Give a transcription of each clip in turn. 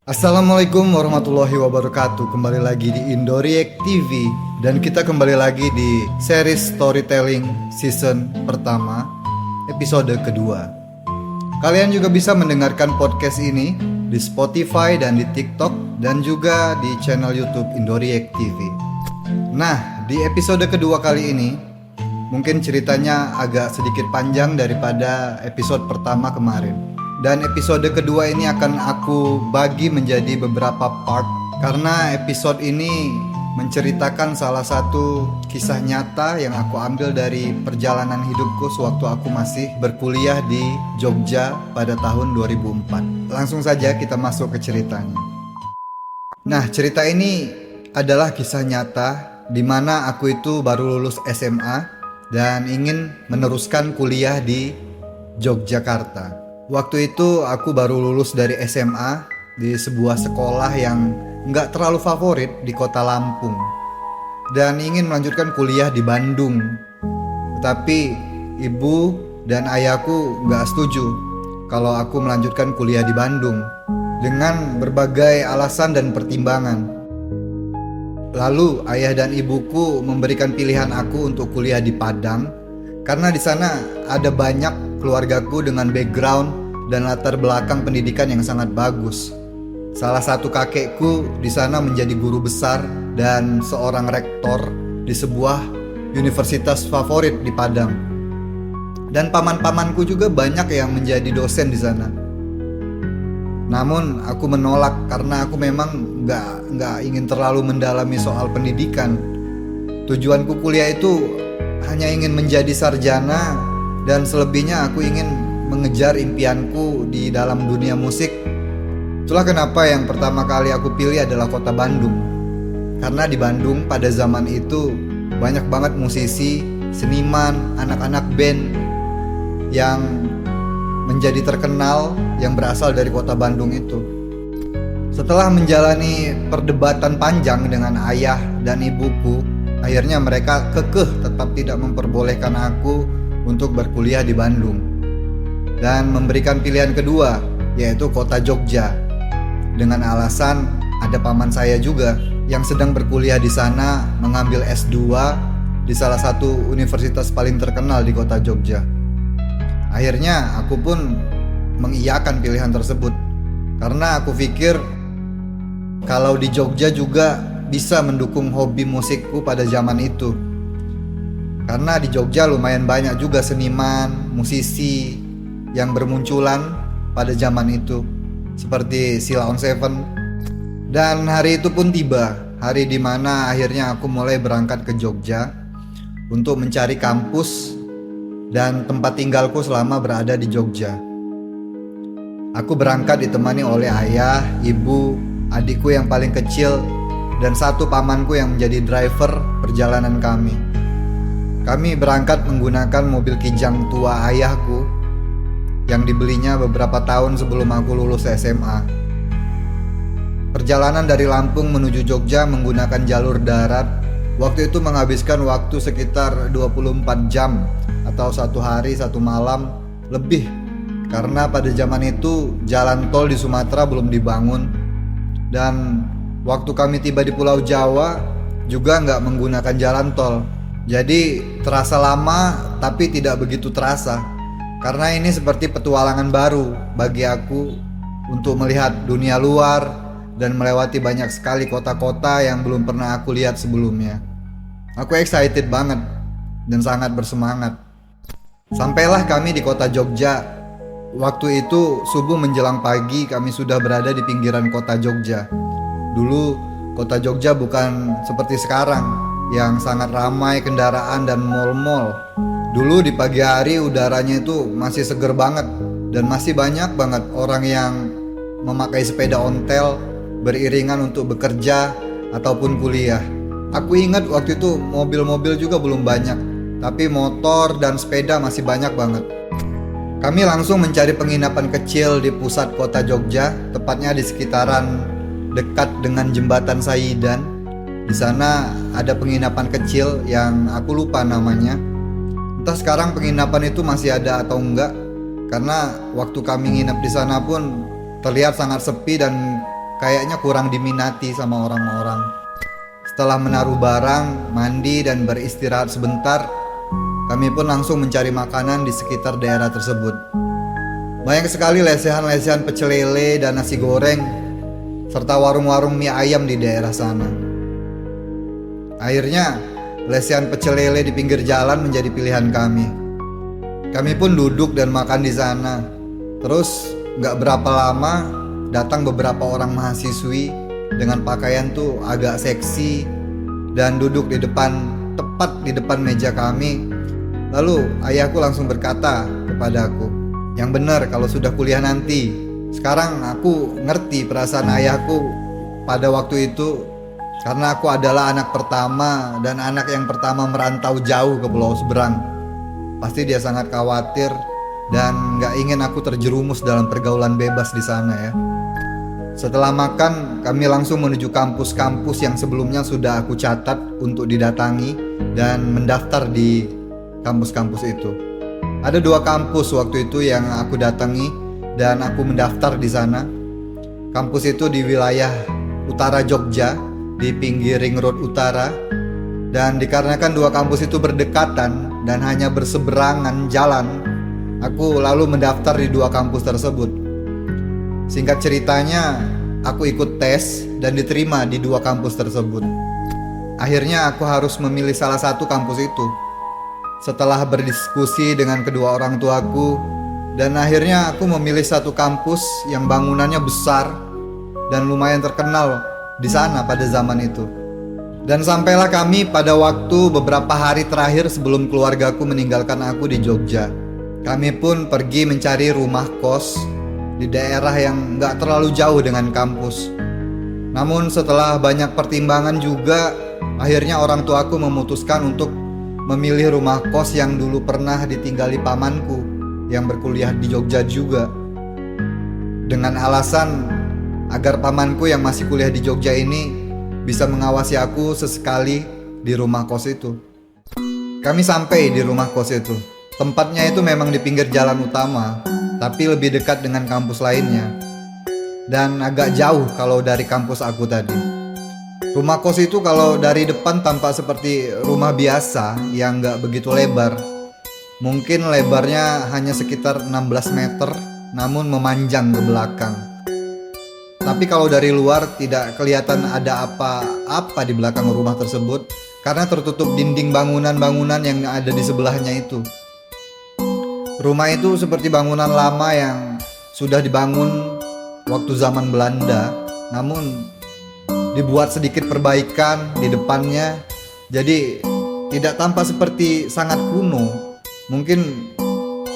Assalamualaikum warahmatullahi wabarakatuh. Kembali lagi di Indoriek TV. Dan kita kembali lagi di series storytelling season pertama, episode kedua. Kalian juga bisa mendengarkan podcast ini di Spotify dan di TikTok, dan juga di channel YouTube Indoriek TV. Nah, di episode kedua kali ini mungkin ceritanya agak sedikit panjang daripada episode pertama kemarin. Dan episode kedua ini akan aku bagi menjadi beberapa part, karena episode ini menceritakan salah satu kisah nyata yang aku ambil dari perjalanan hidupku sewaktu aku masih berkuliah di Jogja pada tahun 2004. Langsung saja kita masuk ke ceritanya. Nah, cerita ini adalah kisah nyata di mana aku itu baru lulus SMA dan ingin meneruskan kuliah di Yogyakarta. Waktu itu aku baru lulus dari SMA di sebuah sekolah yang nggak terlalu favorit di kota Lampung, dan ingin melanjutkan kuliah di Bandung. Tetapi ibu dan ayahku nggak setuju kalau aku melanjutkan kuliah di Bandung dengan berbagai alasan dan pertimbangan. Lalu ayah dan ibuku memberikan pilihan aku untuk kuliah di Padang, karena di sana ada banyak keluargaku dengan background dan latar belakang pendidikan yang sangat bagus. Salah satu kakekku di sana menjadi guru besar dan seorang rektor di sebuah universitas favorit di Padang. Dan paman-pamanku juga banyak yang menjadi dosen di sana. Namun aku menolak karena aku memang nggak ingin terlalu mendalami soal pendidikan. Tujuanku kuliah itu hanya ingin menjadi sarjana, dan selebihnya aku ingin mengejar impianku di dalam dunia musik. Itulah kenapa yang pertama kali aku pilih adalah kota Bandung. Karena di Bandung pada zaman itu banyak banget musisi, seniman, anak-anak band yang menjadi terkenal yang berasal dari kota Bandung itu. Setelah menjalani perdebatan panjang dengan ayah dan ibuku, akhirnya mereka kekeh tetap tidak memperbolehkan aku untuk berkuliah di Bandung dan memberikan pilihan kedua, yaitu kota Jogja, dengan alasan ada paman saya juga yang sedang berkuliah di sana mengambil S2 di salah satu universitas paling terkenal di kota Jogja. Akhirnya aku pun mengiyakan pilihan tersebut karena aku pikir kalau di Jogja juga bisa mendukung hobi musikku pada zaman itu. Karena di Jogja lumayan banyak juga seniman, musisi yang bermunculan pada zaman itu, seperti Sheila on 7. Dan hari itu pun tiba, hari dimana akhirnya aku mulai berangkat ke Jogja untuk mencari kampus dan tempat tinggalku selama berada di Jogja. Aku berangkat ditemani oleh ayah, ibu, adikku yang paling kecil, dan satu pamanku yang menjadi driver perjalanan kami. Kami berangkat menggunakan mobil Kijang tua ayahku yang dibelinya beberapa tahun sebelum aku lulus SMA. Perjalanan dari Lampung menuju Jogja menggunakan jalur darat waktu itu menghabiskan waktu sekitar 24 jam atau 1 hari 1 malam lebih, karena pada zaman itu jalan tol di Sumatera belum dibangun. Dan waktu kami tiba di Pulau Jawa juga nggak menggunakan jalan tol. Jadi terasa lama tapi tidak begitu terasa, karena ini seperti petualangan baru bagi aku untuk melihat dunia luar dan melewati banyak sekali kota-kota yang belum pernah aku lihat sebelumnya. Aku excited banget dan sangat bersemangat. Sampailah kami di kota Jogja. Waktu itu subuh menjelang pagi, kami sudah berada di pinggiran kota Jogja. Dulu kota Jogja bukan seperti sekarang yang sangat ramai kendaraan dan mal-mal. Dulu di pagi hari udaranya itu masih seger banget, dan masih banyak banget orang yang memakai sepeda ontel beriringan untuk bekerja ataupun kuliah. Aku ingat waktu itu mobil-mobil juga belum banyak, tapi motor dan sepeda masih banyak banget. Kami langsung mencari penginapan kecil di pusat kota Jogja, tepatnya di sekitaran dekat dengan jembatan Saidan. Di sana ada penginapan kecil yang aku lupa namanya. Entah sekarang penginapan itu masih ada atau enggak, karena waktu kami nginep di sana pun terlihat sangat sepi dan kayaknya kurang diminati sama orang-orang. Setelah menaruh barang, mandi dan beristirahat sebentar, kami pun langsung mencari makanan di sekitar daerah tersebut. Banyak sekali lesehan-lesehan pecel lele dan nasi goreng, serta warung-warung mie ayam di daerah sana. Akhirnya, lesehan pecel lele di pinggir jalan menjadi pilihan kami. Kami pun duduk dan makan di sana. Terus, gak berapa lama, datang beberapa orang mahasiswi dengan pakaian tuh agak seksi dan duduk di depan, tepat di depan meja kami. Lalu ayahku langsung berkata kepadaku, "Yang benar kalau sudah kuliah nanti." Sekarang aku ngerti perasaan ayahku pada waktu itu, karena aku adalah anak pertama dan anak yang pertama merantau jauh ke Pulau Seberang. Pasti dia sangat khawatir dan gak ingin aku terjerumus dalam pergaulan bebas di sana ya. Setelah makan, kami langsung menuju kampus-kampus yang sebelumnya sudah aku catat untuk didatangi dan mendaftar di kampus-kampus itu. Ada 2 kampus waktu itu yang aku datangi dan aku mendaftar di sana. Kampus itu di wilayah utara Jogja, di pinggir Ring Road Utara. Dan dikarenakan 2 kampus itu berdekatan dan hanya berseberangan jalan, aku lalu mendaftar di 2 kampus tersebut. Singkat ceritanya, aku ikut tes dan diterima di 2 kampus tersebut. Akhirnya aku harus memilih salah satu kampus itu. Setelah berdiskusi dengan kedua orang tuaku, dan akhirnya aku memilih satu kampus yang bangunannya besar dan lumayan terkenal di sana pada zaman itu. Dan sampailah kami pada waktu beberapa hari terakhir sebelum keluargaku meninggalkan aku di Jogja. Kami pun pergi mencari rumah kos di daerah yang gak terlalu jauh dengan kampus. Namun setelah banyak pertimbangan juga, akhirnya orang tuaku memutuskan untuk memilih rumah kos yang dulu pernah ditinggali pamanku yang berkuliah di Jogja juga, dengan alasan agar pamanku yang masih kuliah di Jogja ini bisa mengawasi aku sesekali di rumah kos itu. Kami sampai di rumah kos itu. Tempatnya itu memang di pinggir jalan utama, tapi lebih dekat dengan kampus lainnya, dan agak jauh kalau dari kampus aku tadi. Rumah kos itu kalau dari depan tampak seperti rumah biasa yang gak begitu lebar. Mungkin lebarnya hanya sekitar 16 meter, namun memanjang ke belakang. Tapi kalau dari luar tidak kelihatan ada apa-apa di belakang rumah tersebut, karena tertutup dinding bangunan-bangunan yang ada di sebelahnya itu. Rumah itu seperti bangunan lama yang sudah dibangun waktu zaman Belanda, namun dibuat sedikit perbaikan di depannya, jadi tidak tampak seperti sangat kuno. Mungkin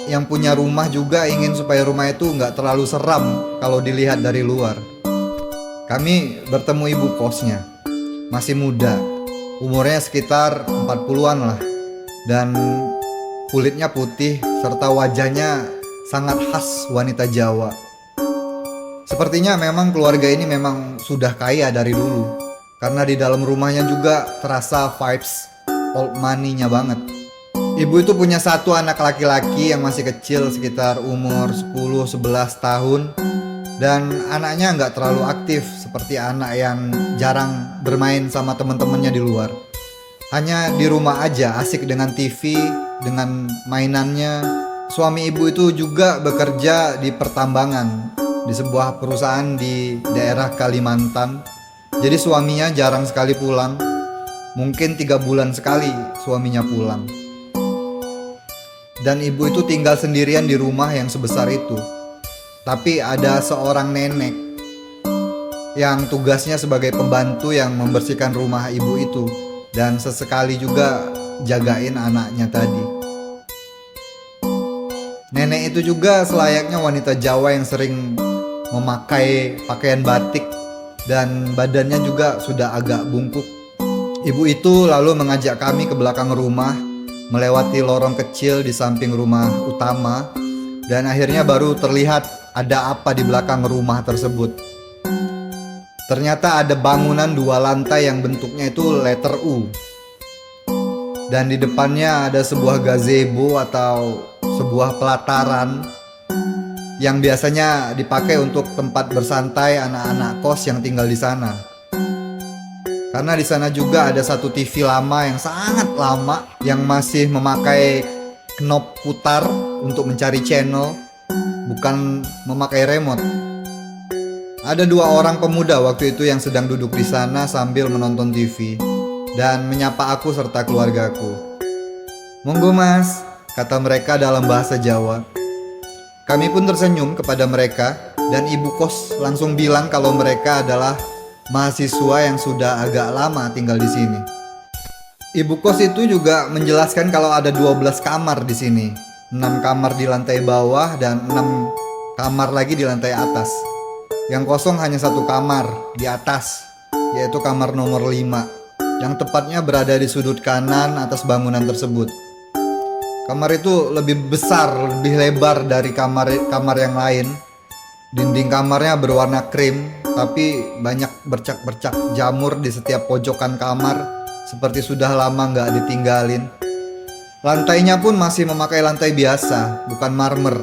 yang punya rumah juga ingin supaya rumah itu nggak terlalu seram kalau dilihat dari luar. Kami bertemu ibu kosnya, masih muda, umurnya sekitar 40-an lah, dan kulitnya putih serta wajahnya sangat khas wanita Jawa. Sepertinya memang keluarga ini memang sudah kaya dari dulu, karena di dalam rumahnya juga terasa vibes old money-nya banget. Ibu itu punya satu anak laki-laki yang masih kecil, sekitar umur 10-11 tahun, dan anaknya nggak terlalu aktif seperti anak yang jarang bermain sama teman-temannya di luar. Hanya di rumah aja asik dengan TV, dengan mainannya. Suami ibu itu juga bekerja di pertambangan di sebuah perusahaan di daerah Kalimantan. Jadi suaminya jarang sekali pulang. Mungkin 3 bulan sekali suaminya pulang. Dan ibu itu tinggal sendirian di rumah yang sebesar itu. Tapi ada seorang nenek yang tugasnya sebagai pembantu yang membersihkan rumah ibu itu, dan sesekali juga jagain anaknya tadi. Nenek itu juga selayaknya wanita Jawa yang sering memakai pakaian batik, dan badannya juga sudah agak bungkuk. Ibu itu lalu mengajak kami ke belakang rumah, melewati lorong kecil di samping rumah utama, dan akhirnya baru terlihat ada apa di belakang rumah tersebut. Ternyata ada bangunan 2 lantai yang bentuknya itu letter U, dan di depannya ada sebuah gazebo atau sebuah pelataran yang biasanya dipakai untuk tempat bersantai anak-anak kos yang tinggal di sana. Karena di sana juga ada satu TV lama yang sangat lama yang masih memakai knob putar untuk mencari channel, bukan memakai remote. Ada 2 orang pemuda waktu itu yang sedang duduk di sana sambil menonton TV dan menyapa aku serta keluargaku. "Monggo mas," kata mereka dalam bahasa Jawa. Kami pun tersenyum kepada mereka dan ibu kos langsung bilang kalau mereka adalah mahasiswa yang sudah agak lama tinggal di sini. Ibu kos itu juga menjelaskan kalau ada 12 kamar di sini, 6 kamar di lantai bawah dan 6 kamar lagi di lantai atas. Yang kosong hanya 1 kamar di atas, yaitu kamar nomor 5, yang tepatnya berada di sudut kanan atas bangunan tersebut. Kamar itu lebih besar, lebih lebar dari kamar yang lain. Dinding kamarnya berwarna krim, tapi banyak bercak-bercak jamur di setiap pojokan kamar, seperti sudah lama nggak ditinggalin. Lantainya pun masih memakai lantai biasa, bukan marmer,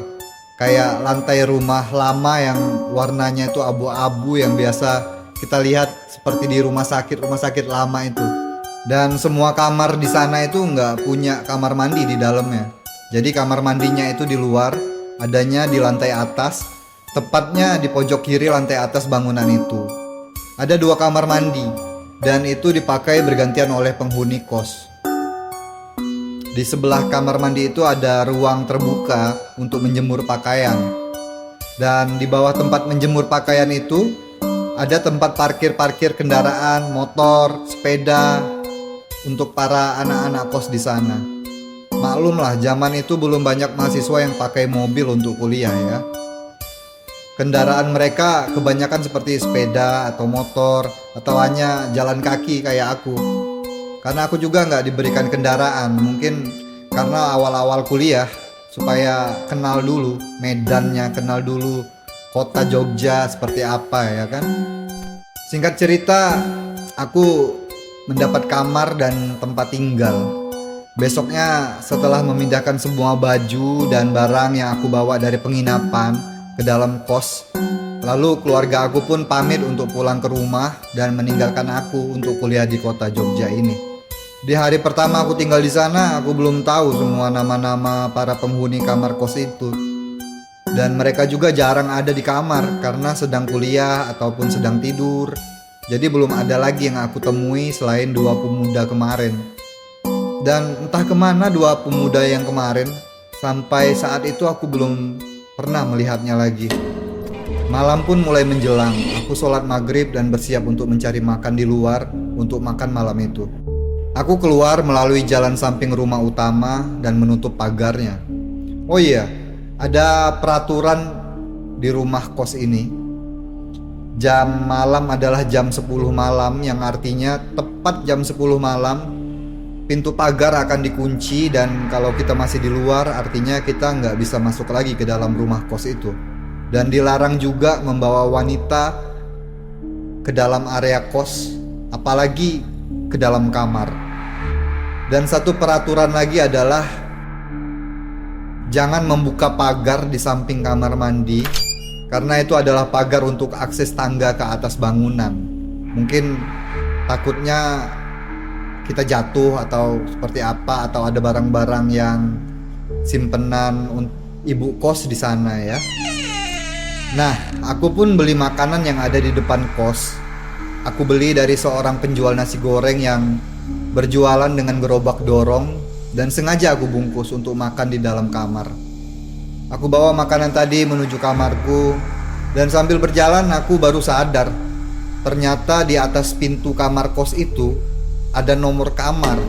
kayak lantai rumah lama yang warnanya itu abu-abu yang biasa kita lihat seperti di rumah sakit lama itu. Dan semua kamar di sana itu nggak punya kamar mandi di dalamnya. Jadi kamar mandinya itu di luar, adanya di lantai atas, tepatnya di pojok kiri lantai atas bangunan itu. Ada 2 kamar mandi, dan itu dipakai bergantian oleh penghuni kos. Di sebelah kamar mandi itu ada ruang terbuka untuk menjemur pakaian. Dan di bawah tempat menjemur pakaian itu ada tempat parkir kendaraan, motor, sepeda untuk para anak-anak kos di sana. Maklumlah, zaman itu belum banyak mahasiswa yang pakai mobil untuk kuliah ya. Kendaraan mereka kebanyakan seperti sepeda atau motor atau hanya jalan kaki kayak aku. Karena aku juga nggak diberikan kendaraan, mungkin karena awal-awal kuliah supaya kenal dulu medannya, kenal dulu kota Jogja seperti apa ya kan. Singkat cerita, aku mendapat kamar dan tempat tinggal. Besoknya setelah memindahkan semua baju dan barang yang aku bawa dari penginapan ke dalam kos, lalu keluarga aku pun pamit untuk pulang ke rumah dan meninggalkan aku untuk kuliah di kota Jogja ini. Di hari pertama aku tinggal di sana, aku belum tahu semua nama-nama para penghuni kamar kos itu. Dan mereka juga jarang ada di kamar karena sedang kuliah ataupun sedang tidur. Jadi belum ada lagi yang aku temui selain 2 pemuda kemarin. Dan entah kemana 2 pemuda yang kemarin. Sampai saat itu aku belum pernah melihatnya lagi. Malam pun mulai menjelang. Aku sholat maghrib dan bersiap untuk mencari makan di luar untuk makan malam itu. Aku keluar melalui jalan samping rumah utama dan menutup pagarnya. Oh iya, ada peraturan di rumah kos ini. Jam malam adalah jam 10 malam, yang artinya tepat jam 10 malam pintu pagar akan dikunci, dan kalau kita masih di luar artinya kita nggak bisa masuk lagi ke dalam rumah kos itu. Dan dilarang juga membawa wanita ke dalam area kos, apalagi ke dalam kamar. Dan satu peraturan lagi adalah jangan membuka pagar di samping kamar mandi, karena itu adalah pagar untuk akses tangga ke atas bangunan. Mungkin takutnya kita jatuh atau seperti apa, atau ada barang-barang yang simpenan ibu kos di sana ya. Nah, aku pun beli makanan yang ada di depan kos. Aku beli dari seorang penjual nasi goreng yang berjualan dengan gerobak dorong, dan sengaja aku bungkus untuk makan di dalam kamar. Aku bawa makanan tadi menuju kamarku, dan sambil berjalan aku baru sadar, ternyata di atas pintu kamar kos itu ada nomor kamar.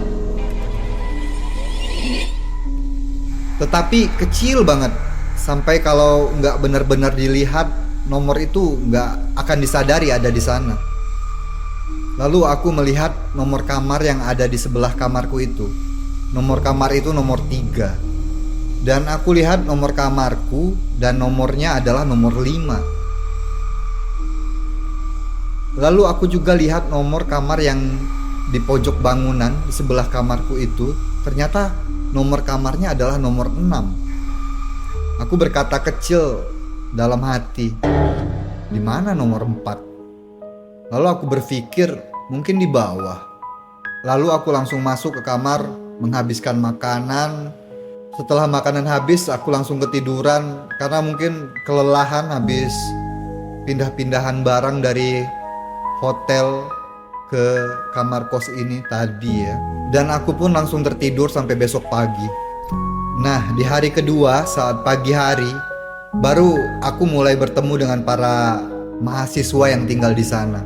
Tetapi kecil banget, sampai kalau nggak benar-benar dilihat, nomor itu nggak akan disadari ada di sana. Lalu aku melihat nomor kamar yang ada di sebelah kamarku itu. Nomor kamar itu nomor 3. Dan aku lihat nomor kamarku dan nomornya adalah nomor 5. Lalu aku juga lihat nomor kamar yang di pojok bangunan di sebelah kamarku itu. Ternyata nomor kamarnya adalah nomor 6. Aku berkata kecil, dalam hati. Di mana nomor 4? Lalu aku berpikir mungkin di bawah. Lalu aku langsung masuk ke kamar, menghabiskan makanan. Setelah makanan habis, aku langsung ketiduran karena mungkin kelelahan habis pindah-pindahan barang dari hotel ke kamar kos ini tadi ya. Dan aku pun langsung tertidur sampai besok pagi. Nah, di hari kedua saat pagi hari, baru aku mulai bertemu dengan para mahasiswa yang tinggal di sana.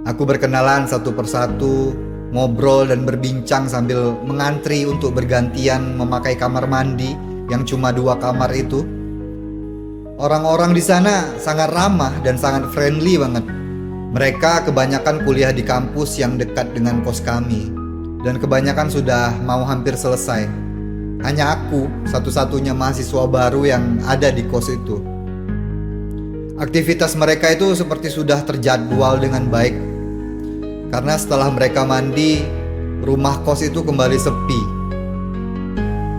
Aku berkenalan satu persatu, ngobrol dan berbincang sambil mengantri untuk bergantian memakai kamar mandi yang cuma 2 kamar itu. Orang-orang di sana sangat ramah dan sangat friendly banget. Mereka kebanyakan kuliah di kampus yang dekat dengan kos kami, dan kebanyakan sudah mau hampir selesai. Hanya aku satu-satunya mahasiswa baru yang ada di kos itu. Aktivitas mereka itu seperti sudah terjadwal dengan baik. Karena setelah mereka mandi, rumah kos itu kembali sepi.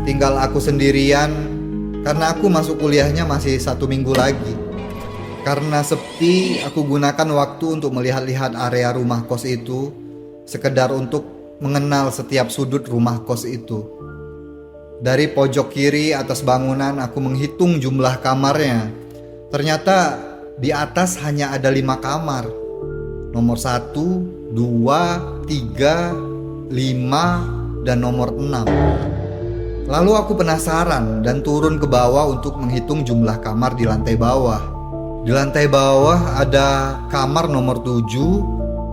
Tinggal aku sendirian, karena aku masuk kuliahnya masih 1 minggu lagi. Karena sepi, aku gunakan waktu untuk melihat-lihat area rumah kos itu, sekedar untuk mengenal setiap sudut rumah kos itu. Dari pojok kiri atas bangunan, aku menghitung jumlah kamarnya. Ternyata di atas hanya ada 5 kamar. Nomor 1, 2, 3, 5, dan nomor 6. Lalu aku penasaran dan turun ke bawah untuk menghitung jumlah kamar di lantai bawah. Di lantai bawah ada kamar nomor 7,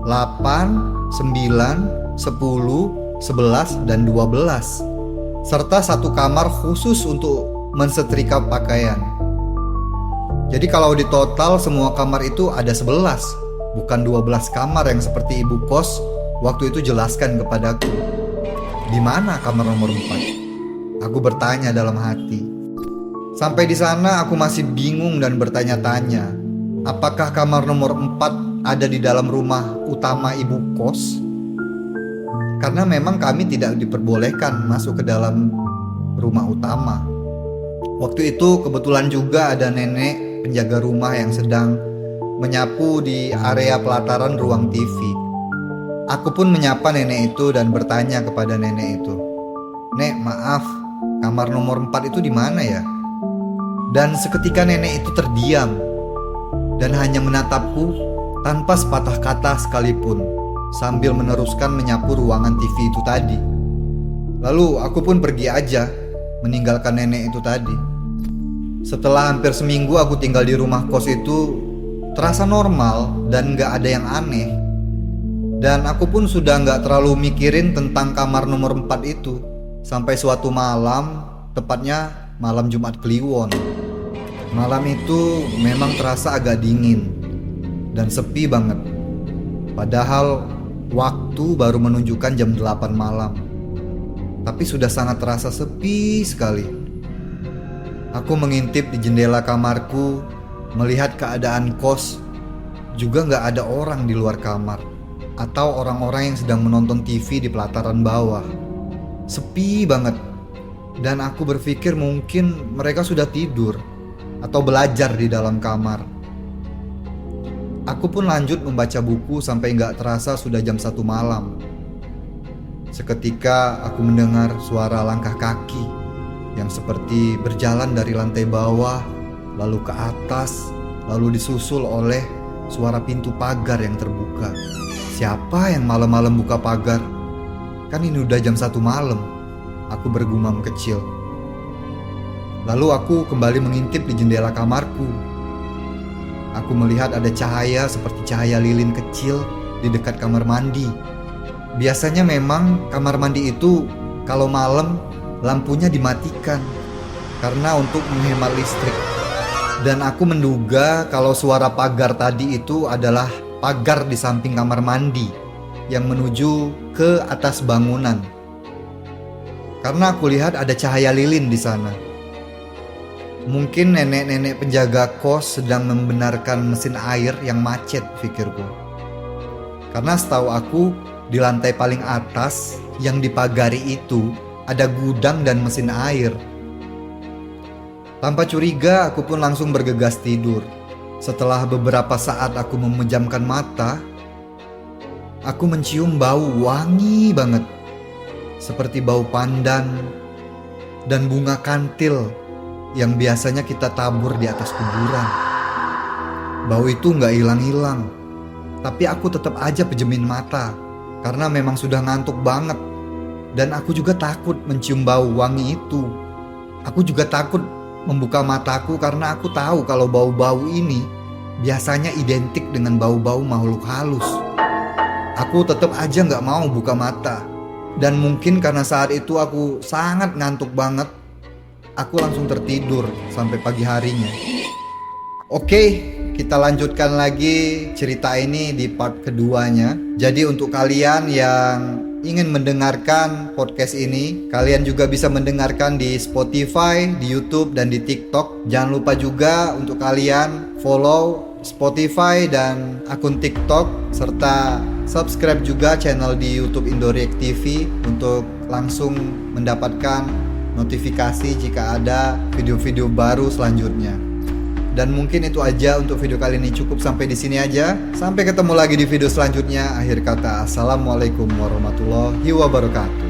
8, 9, 10, 11, dan 12. Serta 1 kamar khusus untuk mensetrika pakaian. Jadi kalau di total semua kamar itu ada 11, bukan 12 kamar yang seperti ibu kos waktu itu jelaskan kepadaku. Di mana kamar nomor 4? Aku bertanya dalam hati. Sampai di sana aku masih bingung dan bertanya-tanya, apakah kamar nomor 4 ada di dalam rumah utama ibu kos? Karena memang kami tidak diperbolehkan masuk ke dalam rumah utama. Waktu itu kebetulan juga ada nenek penjaga rumah yang sedang menyapu di area pelataran ruang TV. Aku pun menyapa nenek itu dan bertanya kepada nenek itu, "Nek, maaf, kamar nomor 4 itu di mana ya?" Dan seketika nenek itu terdiam dan hanya menatapku tanpa sepatah kata sekalipun, sambil meneruskan menyapu ruangan TV itu tadi. Lalu aku pun pergi aja, meninggalkan nenek itu tadi. Setelah hampir seminggu aku tinggal di rumah kos itu, terasa normal dan gak ada yang aneh. Dan aku pun sudah gak terlalu mikirin tentang kamar nomor 4 itu. Sampai suatu malam, tepatnya malam Jumat Kliwon. Malam itu memang terasa agak dingin dan sepi banget. Padahal waktu baru menunjukkan jam 8 malam. Tapi sudah sangat terasa sepi sekali. Aku mengintip di jendela kamarku, melihat keadaan kos. Juga gak ada orang di luar kamar, atau orang-orang yang sedang menonton TV di pelataran bawah. Sepi banget. Dan aku berpikir mungkin mereka sudah tidur atau belajar di dalam kamar. Aku pun lanjut membaca buku sampai gak terasa sudah jam 1 malam. Seketika aku mendengar suara langkah kaki yang seperti berjalan dari lantai bawah lalu ke atas, lalu disusul oleh suara pintu pagar yang terbuka. Siapa yang malam-malam buka pagar? Kan ini udah jam 1 malam, aku bergumam kecil. Lalu aku kembali mengintip di jendela kamarku. Aku melihat ada cahaya seperti cahaya lilin kecil di dekat kamar mandi. Biasanya memang kamar mandi itu kalau malam lampunya dimatikan karena untuk menghemat listrik. Dan aku menduga kalau suara pagar tadi itu adalah pagar di samping kamar mandi yang menuju ke atas bangunan. Karena aku lihat ada cahaya lilin di sana. Mungkin nenek-nenek penjaga kos sedang membenarkan mesin air yang macet, pikirku. Karena setahu aku di lantai paling atas yang dipagari itu ada gudang dan mesin air. Tanpa curiga, aku pun langsung bergegas tidur. Setelah beberapa saat aku memejamkan mata, aku mencium bau wangi banget, seperti bau pandan dan bunga kantil yang biasanya kita tabur di atas kuburan. Bau itu gak hilang-hilang, tapi aku tetap aja pejemin mata karena memang sudah ngantuk banget. Dan aku juga takut mencium bau wangi itu. Aku juga takut membuka mataku karena aku tahu kalau bau-bau ini biasanya identik dengan bau-bau makhluk halus. Aku tetap aja gak mau buka mata. Dan mungkin karena saat itu aku sangat ngantuk banget, aku langsung tertidur sampai pagi harinya. Oke, kita lanjutkan lagi cerita ini di part keduanya. Jadi untuk kalian yang ingin mendengarkan podcast ini, kalian juga bisa mendengarkan di Spotify, di YouTube, dan di TikTok. Jangan lupa juga untuk kalian follow Spotify dan akun TikTok, serta subscribe juga channel di YouTube Indoreact TV untuk langsung mendapatkan notifikasi jika ada video-video baru selanjutnya. Dan mungkin itu aja untuk video kali ini, cukup sampai di sini aja. Sampai ketemu lagi di video selanjutnya. Akhir kata, assalamualaikum warahmatullahi wabarakatuh.